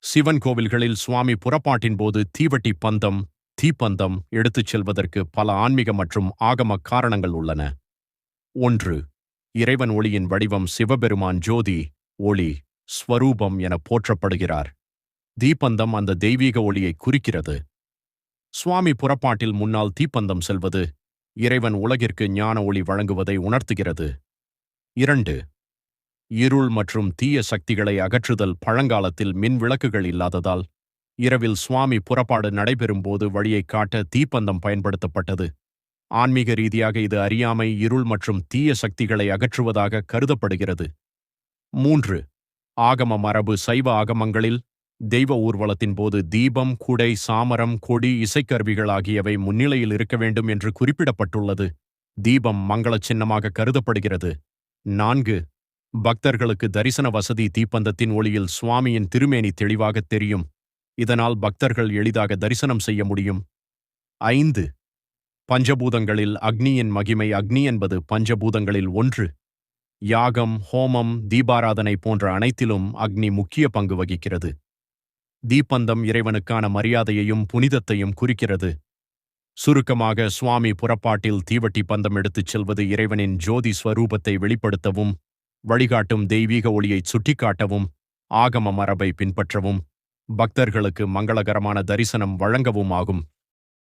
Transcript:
சிவன் கோவில்களில் சுவாமி புறப்பாட்டின் போது தீவட்டி பந்தம், தீப்பந்தம் எடுத்துச் செல்வதற்கு பல ஆன்மீக மற்றும் ஆகம காரணங்கள் உள்ளன. 1. இறைவன் ஒளியின் வடிவம் சிவபெருமான் ஜோதி, ஒளி, ஸ்வரூபம் என போற்றப்படுகிறார். தீப்பந்தம் அந்த தெய்வீக ஒளியை குறிக்கிறது. சுவாமி புறப்பாட்டில் முன்னால் தீப்பந்தம் செல்வது இறைவன் உலகிற்கு ஞான ஒளி வழங்குவதை உணர்த்துகிறது. 2. இருள் மற்றும் தீய சக்திகளை அகற்றுதல். பழங்காலத்தில் மின் விளக்குகள் இல்லாததால் இரவில் சுவாமி புறப்பாடு நடைபெறும்போது வழியைக் காட்ட தீப்பந்தம் பயன்படுத்தப்பட்டது. ஆன்மீக ரீதியாக இது அறியாமை, இருள் மற்றும் தீய சக்திகளை அகற்றுவதாக கருதப்படுகிறது. 3. ஆகம மரபு. சைவ ஆகமங்களில் தெய்வ ஊர்வலத்தின் போது தீபம், குடை, சாமரம், கொடி, இசைக்கருவிகள் ஆகியவை முன்னிலையில் இருக்க வேண்டும் என்று குறிப்பிடப்பட்டுள்ளது. தீபம் மங்கள சின்னமாக கருதப்படுகிறது. 4. பக்தர்களுக்கு தரிசன வசதி. தீப்பந்தத்தின் ஒளியில் சுவாமியின் திருமேனி தெளிவாகத் தெரியும். இதனால் பக்தர்கள் எளிதாக தரிசனம் செய்ய முடியும். 5. பஞ்சபூதங்களில் அக்னியின் மகிமை. அக்னி என்பது பஞ்சபூதங்களில் ஒன்று. யாகம், ஹோமம், தீபாராதனை போன்ற அனைத்திலும் அக்னி முக்கிய பங்கு வகிக்கிறது. தீப்பந்தம் இறைவனுக்கான மரியாதையையும் புனிதத்தையும் குறிக்கிறது. சுருக்கமாக, சுவாமி புறப்பாட்டில் தீவட்டி பந்தம் எடுத்துச் செல்வது இறைவனின் ஜோதி ஸ்வரூபத்தை வெளிப்படுத்தவும், வழிகாட்டும் தெய்வீக ஒளியைச் சுட்டிக்காட்டவும், ஆகம மரபை பின்பற்றவும், பக்தர்களுக்கு மங்களகரமான தரிசனம் வழங்கவும் ஆகும்.